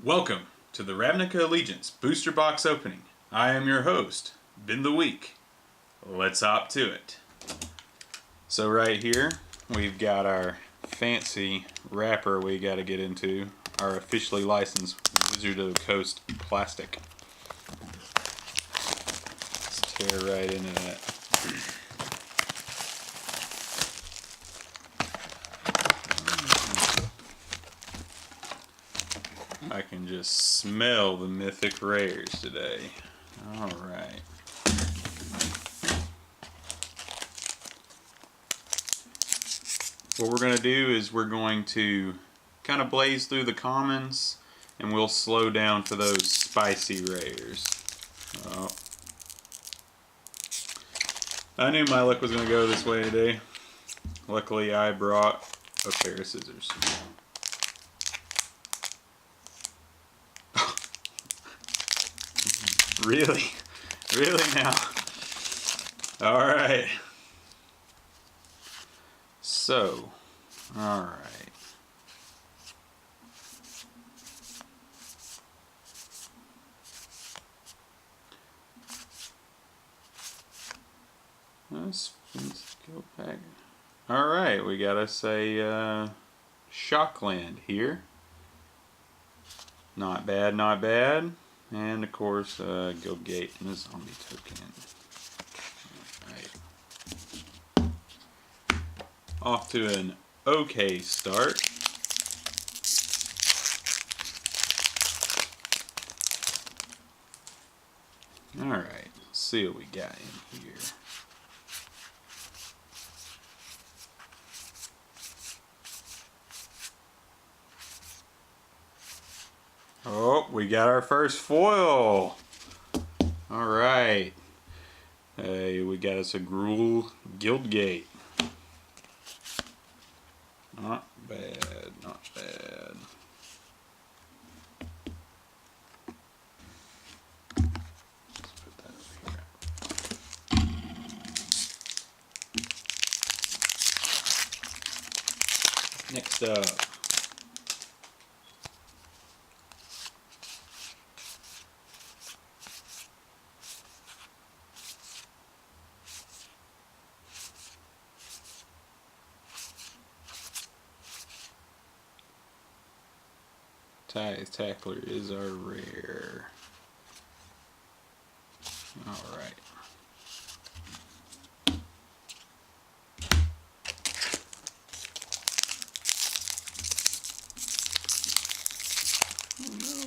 Welcome to the Ravnica Allegiance Booster Box opening. I am your host, Ben the Week. Let's hop to it. So right here, we've got our fancy wrapper we got to get into, our officially licensed Wizard of the Coast plastic. Let's tear right into that. I can just smell the mythic rares today. Alright. What we're going to do is we're going to kind of blaze through the commons and we'll slow down for those spicy rares. Oh. I knew my luck was going to go this way today. Luckily I brought a pair of scissors. Really? Really now? Alright. So, alright. Let's go back. Alright, we got us a Shockland here. Not bad, not bad. And of course, go gate and a zombie token. Alright. Off to an okay start. Alright, let's see what we got in here. Oh, we got our first foil. Alright. Hey, we got us a Gruul Guildgate. Not bad, not bad. Let's put that over here. Next up. Tithe Tackler is our rare. Alright. Oh no.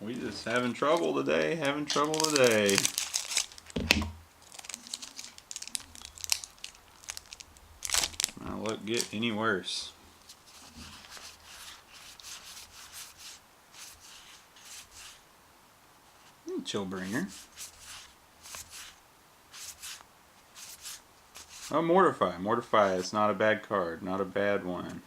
We just having trouble today, Not let get any worse. Chillbringer. Oh, Mortify. Mortify is not a bad card. Not a bad one.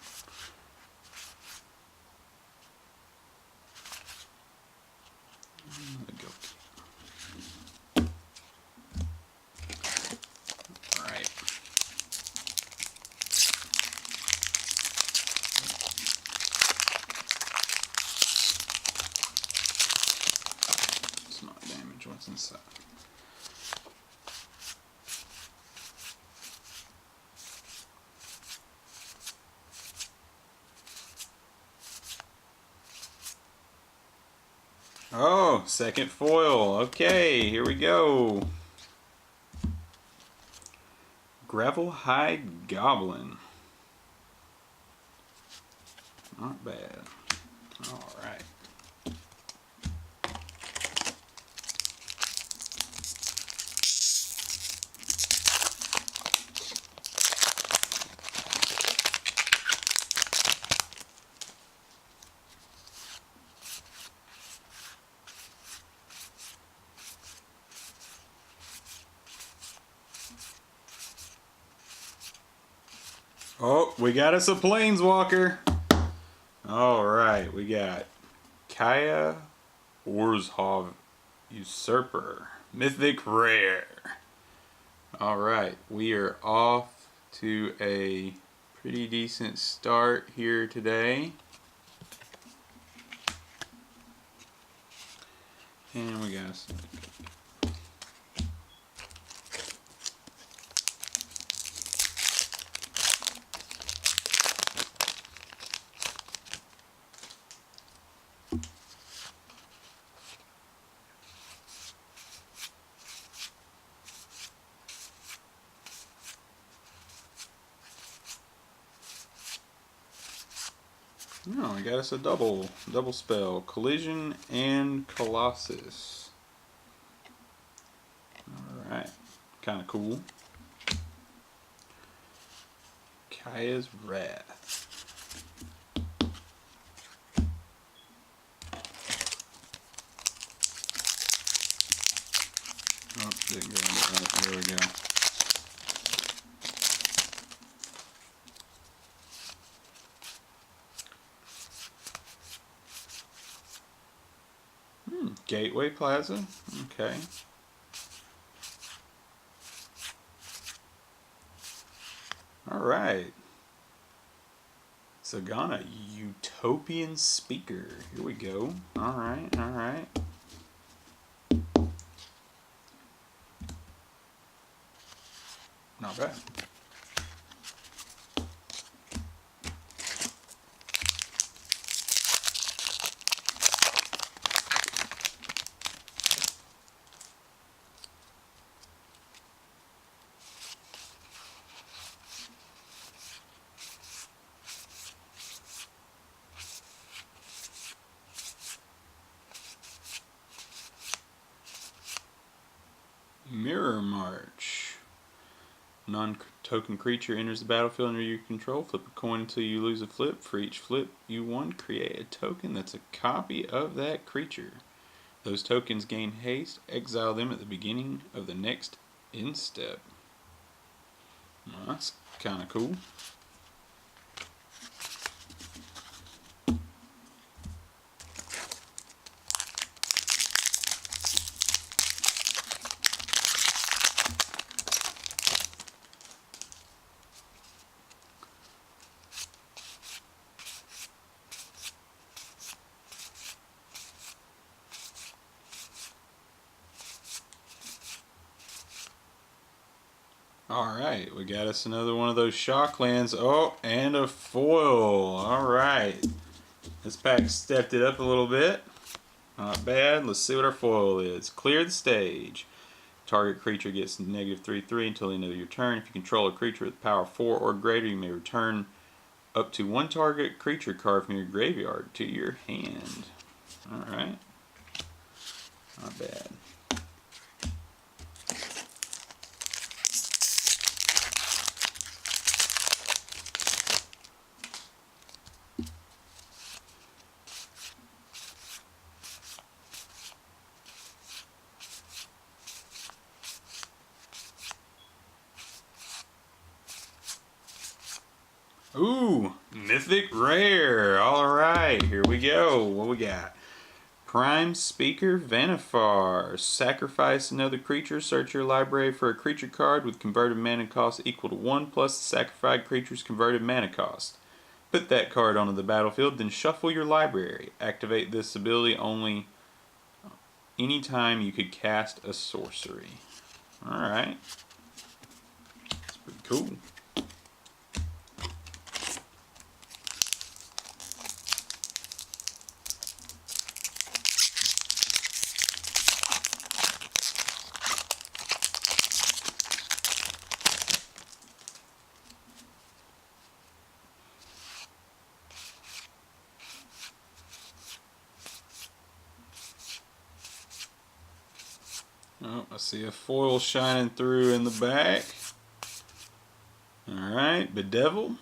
Alright. It's not damage. What's inside? Oh, second foil. Okay, here we go. Gravelhide Goblin. Not bad. Alright. Oh, we got us a Planeswalker. Alright, we got Kaya Orzhov Usurper. Mythic Rare. Alright, we are off to a pretty decent start here today. And we got some. No, I got us a double spell. Collision and Colossus. Alright. Kind of cool. Kaya's Wrath. Oh, didn't go in it right. There we go. Gateway Plaza. Okay. Alright. Sagana, Utopian Speaker. Here we go. Alright, alright. Not bad. Mirror March. Non-token creature enters the battlefield under your control. Flip a coin until you lose a flip. For each flip you won, create a token that's a copy of that creature. Those tokens gain haste. Exile them at the beginning of the next end step. Well, that's kind of cool. Alright, we got us another one of those Shocklands. Oh, and a foil. Alright. This pack stepped it up a little bit. Not bad. Let's see what our foil is. Clear the stage. Target creature gets -3/3 until the end of your turn. If you control a creature with power 4 or greater, you may return up to one target creature card from your graveyard to your hand. Alright. Not bad. Ooh, Mythic Rare. Alright, here we go. What we got? Prime Speaker Vanifar. Sacrifice another creature. Search your library for a creature card with converted mana cost equal to 1 plus the sacrificed creature's converted mana cost. Put that card onto the battlefield, then shuffle your library. Activate this ability only anytime you could cast a sorcery. Alright. That's pretty cool. Oh, I see a foil shining through in the back. Alright, Bedevil.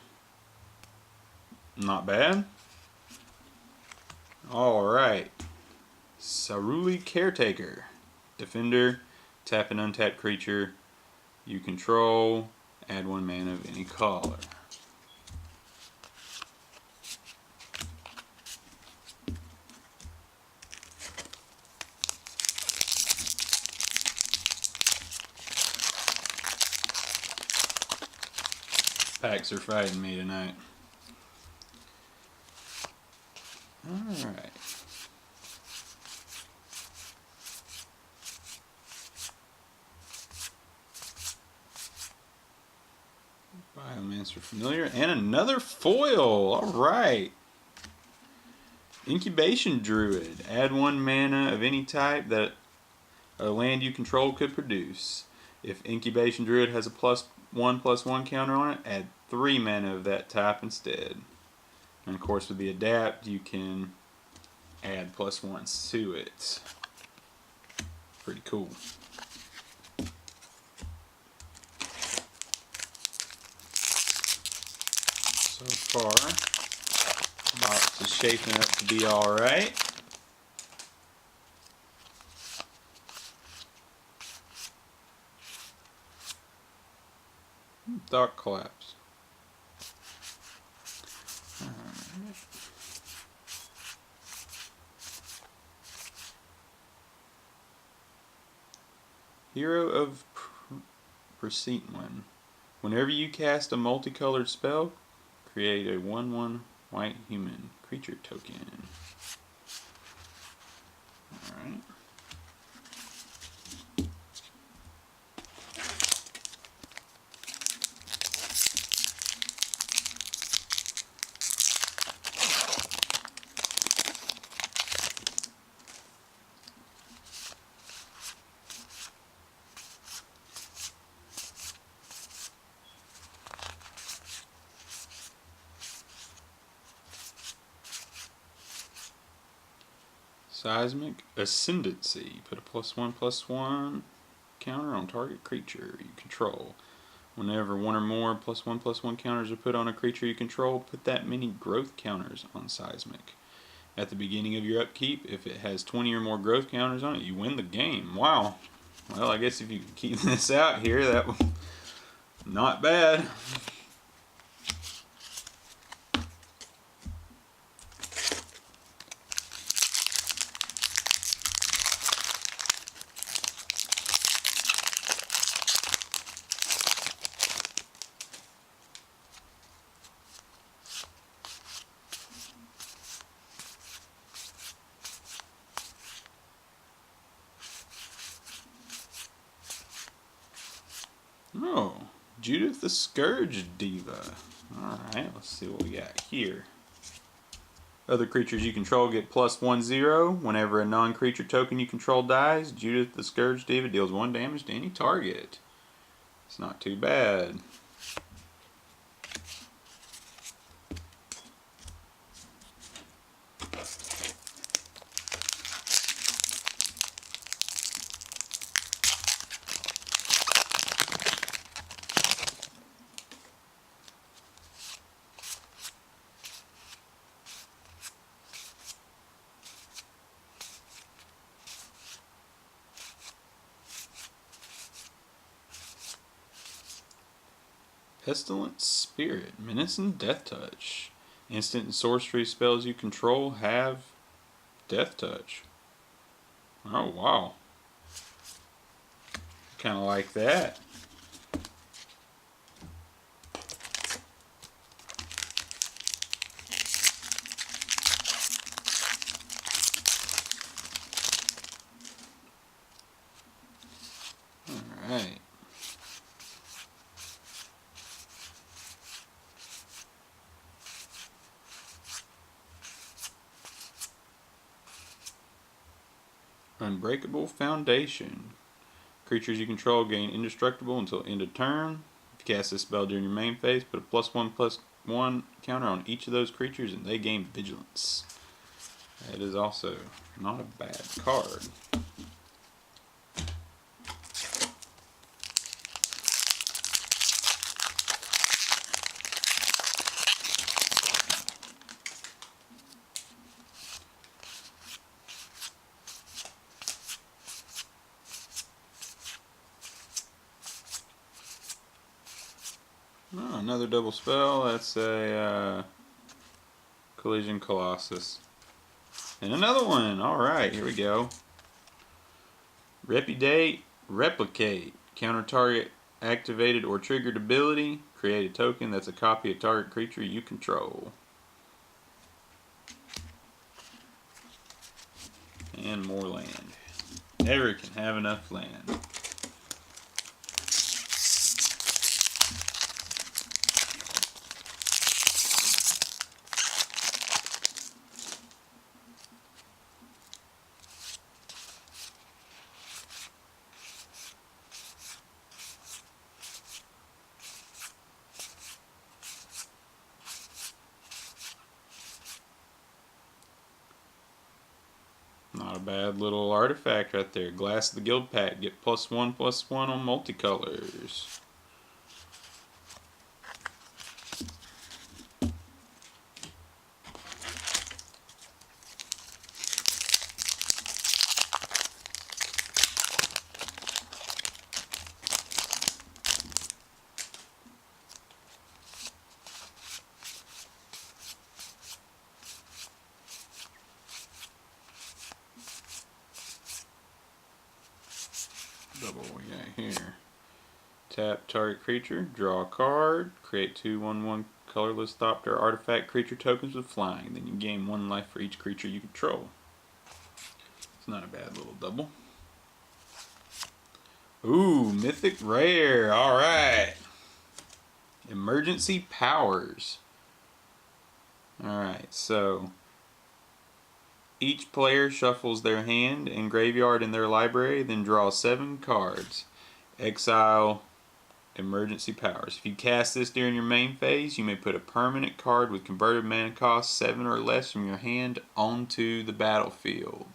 Not bad. Alright. Saruli Caretaker. Defender. Tap an untapped creature you control. Add 1 mana of any color. Packs are fighting me tonight. Alright. Mr. Familiar. And another foil. Alright. Incubation Druid. Add 1 mana of any type that a land you control could produce. If Incubation Druid has a +1/+1 counter on it, add 3 mana of that type instead. And of course with the adapt you can add +1s to it. Pretty cool. So far, the box is shaping up to be alright. Dark Collapse. Hero of Presentment. Whenever you cast a multicolored spell, create a 1/1 white human creature token. Alright. Seismic Ascendancy. Put a +1/+1 counter on target creature you control. Whenever 1 or more +1/+1 counters are put on a creature you control, put that many growth counters on Seismic. At the beginning of your upkeep, if it has 20 or more growth counters on it, you win the game. Wow. Well, I guess if you can keep this out here, that was not bad. Oh, Judith the Scourge Diva. Alright, let's see what we got here. Other creatures you control get +1/0. Whenever a non-creature token you control dies, Judith the Scourge Diva deals 1 damage to any target. It's not too bad. Pestilent Spirit, Menace and Death Touch. Instant and sorcery spells you control have Death Touch. Oh wow. Kinda like that. Alright. Unbreakable Foundation. Creatures you control gain indestructible until end of turn. If you cast this spell during your main phase, put a +1/+1 counter on each of those creatures and they gain vigilance. That is also not a bad card. Oh, another double spell. That's a Collision Colossus. And another one. Alright, here we go. Replicate. Counter target activated or triggered ability. Create a token that's a copy of target creature you control. And more land. Never can have enough land. Not a bad little artifact right there. Glass of the Guild Pack. Get +1/+1 on multicolors. Double we got here. Tap target creature, draw a card, create 2/1/1 colorless Thopter artifact creature tokens with flying. Then you gain 1 life for each creature you control. It's not a bad little double. Ooh, mythic rare. Alright. Emergency powers. Alright, so each player shuffles their hand and graveyard in their library, then draw 7 cards. Exile emergency powers. If you cast this during your main phase, you may put a permanent card with converted mana cost 7 or less from your hand onto the battlefield.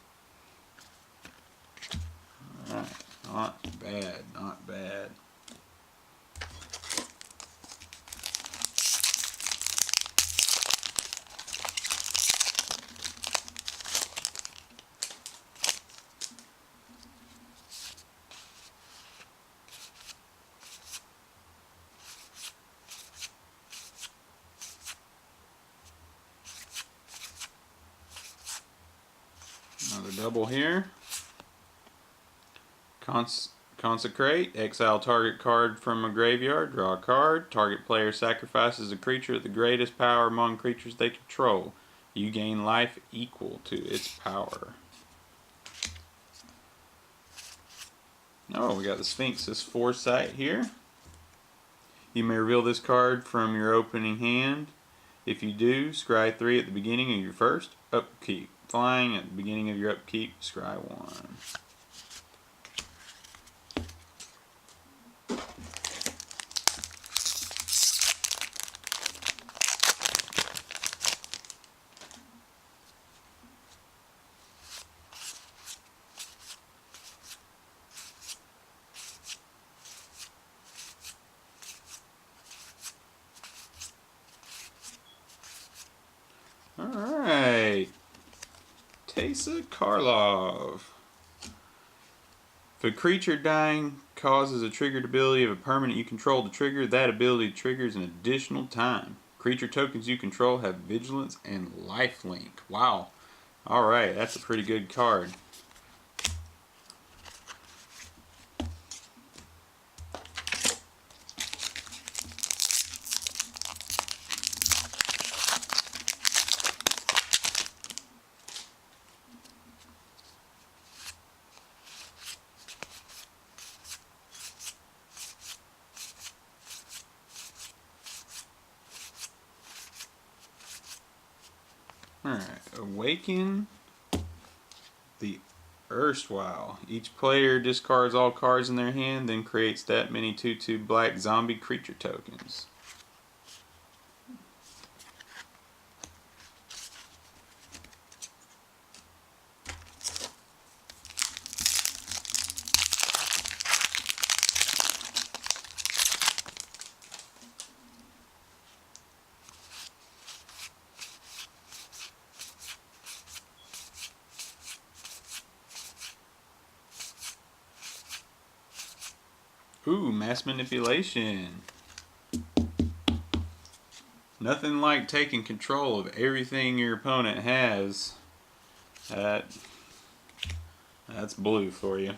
Alright, not bad, not bad. Another double here. Consecrate. Exile target card from a graveyard. Draw a card. Target player sacrifices a creature with the greatest power among creatures they control. You gain life equal to its power. Oh, we got the Sphinx's Foresight here. You may reveal this card from your opening hand. If you do, scry 3 at the beginning of your first upkeep. Flying at the beginning of your upkeep, scry 1. Alright. Teysa Karlov. If a creature dying causes a triggered ability of a permanent you control to trigger, that ability triggers an additional time. Creature tokens you control have vigilance and lifelink. Wow. Alright, that's a pretty good card. Alright, Awaken the Erstwhile. Each player discards all cards in their hand, then creates that many 2/2 black zombie creature tokens. Ooh, mass manipulation. Nothing like taking control of everything your opponent has. That's blue for you.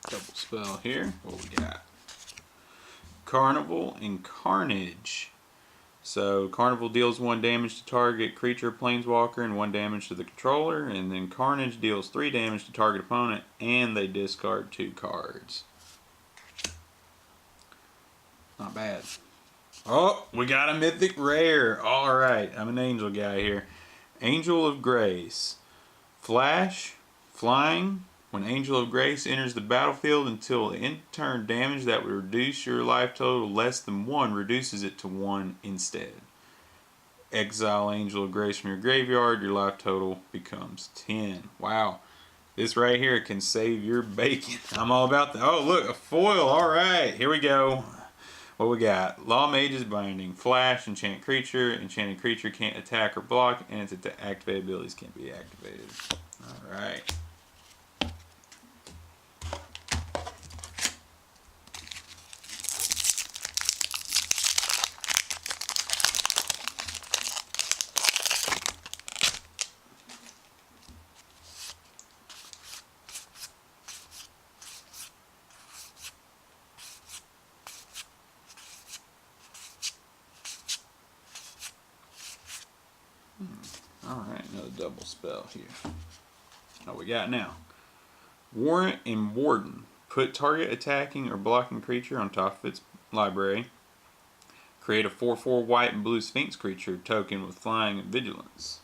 Double spell here. What we got? Carnival and Carnage. So Carnival deals 1 damage to target creature, planeswalker, and 1 damage to the controller, and then Carnage deals 3 damage to target opponent, and they discard 2 cards. Not bad. Oh, we got a mythic rare. Alright, I'm an angel guy here. Angel of Grace. Flash, flying. When Angel of Grace enters the battlefield until end turn damage that would reduce your life total less than 1 reduces it to 1 instead. Exile Angel of Grace from your graveyard, your life total becomes 10. Wow. This right here can save your bacon. I'm all about that. Oh, look, a foil. All right, here we go. What we got? Law Mage's Binding. Flash, enchant creature. Enchanted creature can't attack or block, and its activated abilities can't be activated. All right. Alright, another double spell here. What we got now? Warrant and Warden. Put target attacking or blocking creature on top of its library. Create a 4/4 white and blue Sphinx creature token with flying and vigilance.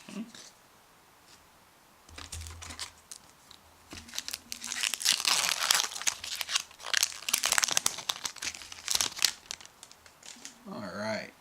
Okay. Alright.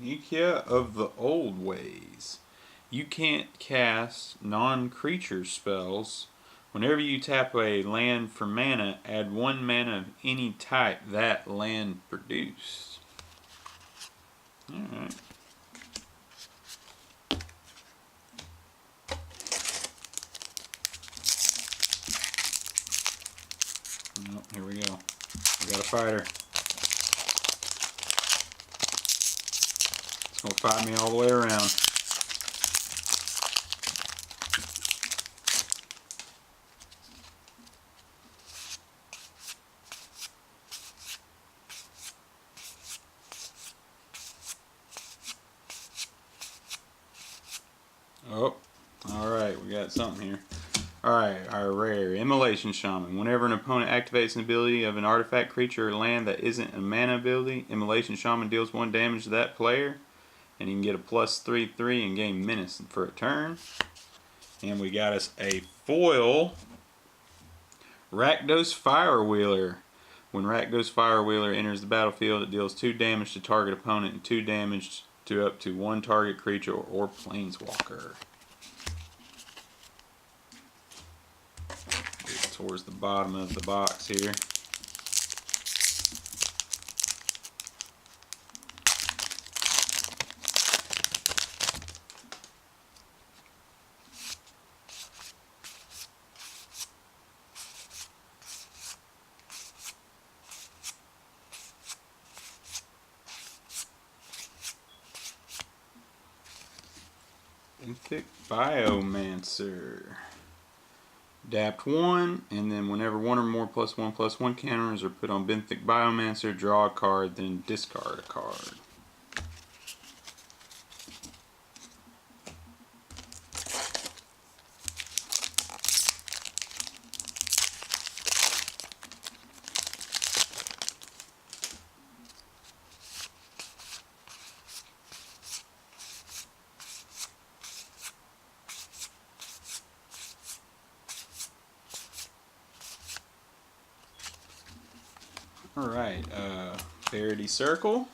Ravnica of the Old Ways. You can't cast non-creature spells. Whenever you tap a land for mana, add 1 mana of any type that land produced. Alright. Oh, here we go. We got a fighter. It's going to fight me all the way around. Oh, alright, we got something here. Alright, our rare Immolation Shaman. Whenever an opponent activates an ability of an artifact, creature, or land that isn't a mana ability, Immolation Shaman deals 1 damage to that player, and you can get a +3/3 and gain Menace for a turn. And we got us a foil Rakdos Firewheeler. When Rakdos Firewheeler enters the battlefield, it deals 2 damage to target opponent and 2 damage to up to 1 target creature or planeswalker. Get towards the bottom of the box here. Benthic Biomancer. Adapt 1, and then whenever 1 or more +1/+1 counters are put on Benthic Biomancer, draw a card, then discard a card. Alright, Verity Circle.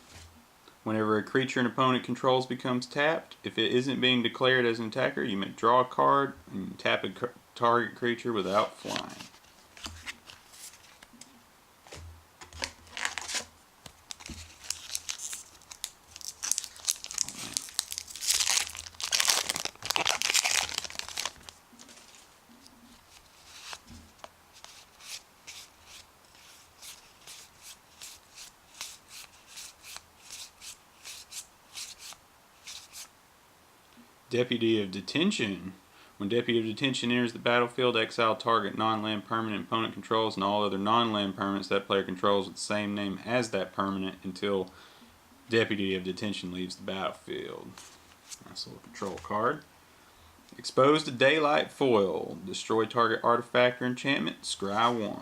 Whenever a creature an opponent controls becomes tapped, if it isn't being declared as an attacker, you may draw a card and tap a target creature without flying. Deputy of Detention. When Deputy of Detention enters the battlefield, exile target non-land permanent opponent controls and all other non-land permanents that player controls with the same name as that permanent until Deputy of Detention leaves the battlefield. Nice little control card. Expose to Daylight foil. Destroy target artifact or enchantment. Scry 1.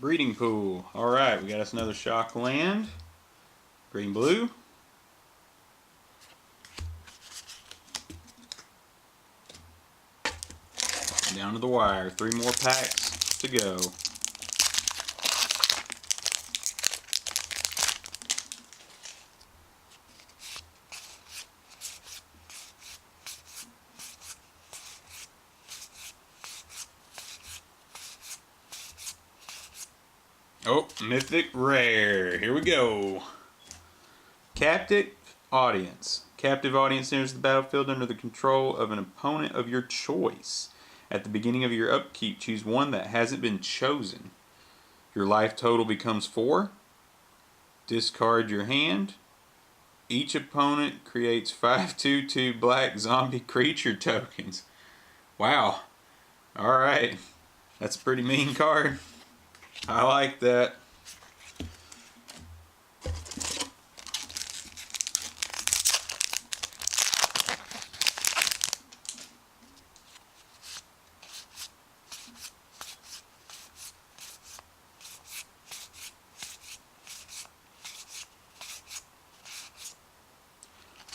Breeding Pool. Alright, we got us another shock land. Green blue. Down to the wire. 3 more packs to go. Oh, Mythic Rare. Here we go. Captive Audience. Captive Audience enters the battlefield under the control of an opponent of your choice. At the beginning of your upkeep, choose one that hasn't been chosen. Your life total becomes 4. Discard your hand. Each opponent creates 5/2/2 black zombie creature tokens. Wow. Alright. That's a pretty mean card. I like that.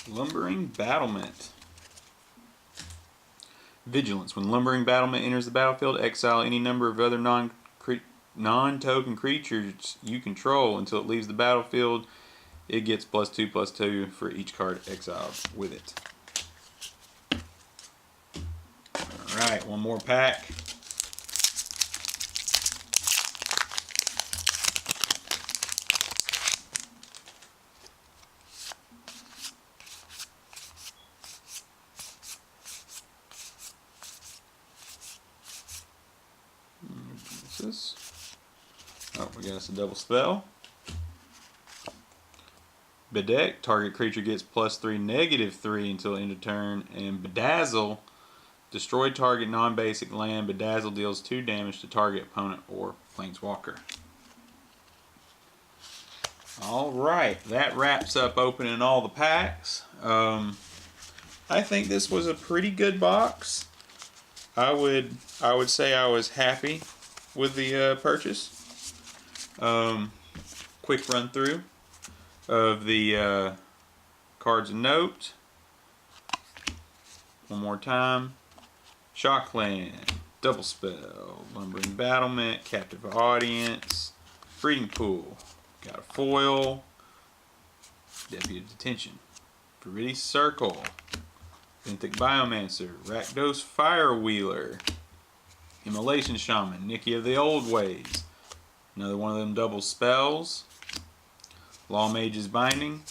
Lumbering Battlement. Vigilance. When Lumbering Battlement enters the battlefield, exile any number of other non-token creatures you control until it leaves the battlefield. It gets +2/+2 for each card exiled with it. Alright, one more pack. Oh, we got us a double spell. Bedeck, target creature gets +3/-3 until end of turn. And Bedazzle, destroy target non-basic land. Bedazzle deals 2 damage to target opponent or planeswalker. Alright, that wraps up opening all the packs. I think this was a pretty good box. I would say I was happy with the purchase. Quick run through of the cards of note. One more time. Shockland, Double Spell, Lumbering Battlement, Captive Audience, Breeding Pool. Got a foil. Deputy of Detention. Viridian Circle. Benthic Biomancer, Rakdos Firewheeler, Immolation Shaman, Nikki of the Old Ways, another one of them double spells, Law Mage's Binding,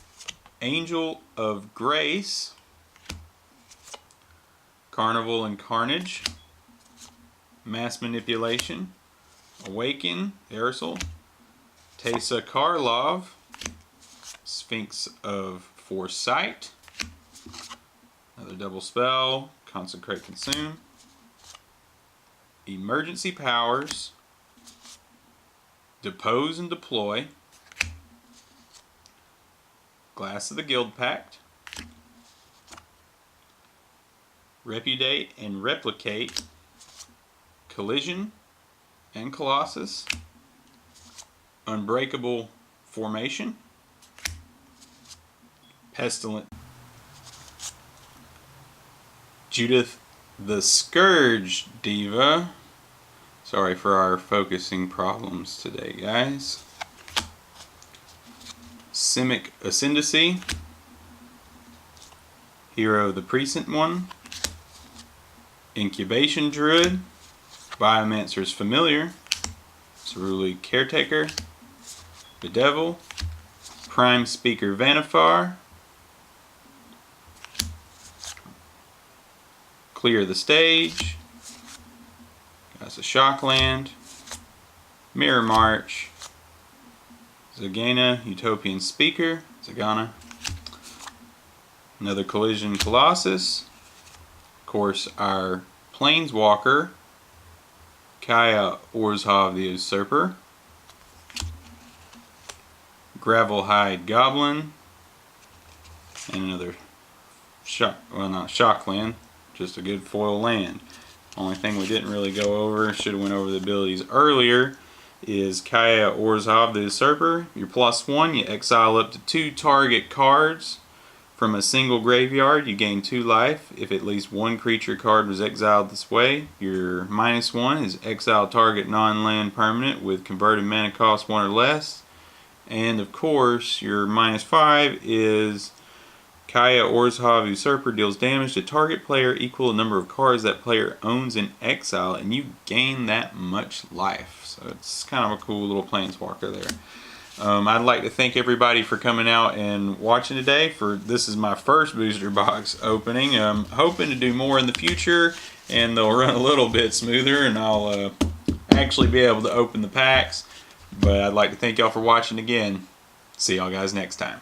Angel of Grace, Carnival and Carnage, Mass Manipulation, Awaken, Erisel, Teysa Karlov, Sphinx of Foresight, another double spell, Consecrate Consume, Emergency Powers, Depose and Deploy, Glass of the Guild Pact, Repudiate and Replicate, Collision and Colossus, Unbreakable Formation, Pestilent, Judith the Scourge Diva. Sorry for our focusing problems today, guys. Simic Ascendancy, Hero of the Precinct One, Incubation Druid, Biomancer's Familiar, Cerulli Caretaker, Bedevil, Prime Speaker Vanifar, Clear the Stage, that's a Shockland, Mirror March, Zagana, Utopian Speaker, Zagana, another Collision Colossus, of course our Planeswalker, Kaya Orzhov the Usurper, Gravelhide Goblin, and another Shockland, just a good foil land. Only thing we didn't really go over, should have went over the abilities earlier, is Kaya Orzhov the Usurper. You're +1, you exile up to 2 target cards from a single graveyard. You gain 2 life. If at least one creature card was exiled this way, your -1 is exile target non-land permanent with converted mana cost 1 or less. And of course, your -5 is Kaya Orzhov Usurper deals damage to target player equal the number of cards that player owns in exile, and you gain that much life. So it's kind of a cool little planeswalker there. I'd like to thank everybody for coming out and watching today. This is my first booster box opening. I'm hoping to do more in the future, and they'll run a little bit smoother, and I'll actually be able to open the packs. But I'd like to thank y'all for watching again. See y'all guys next time.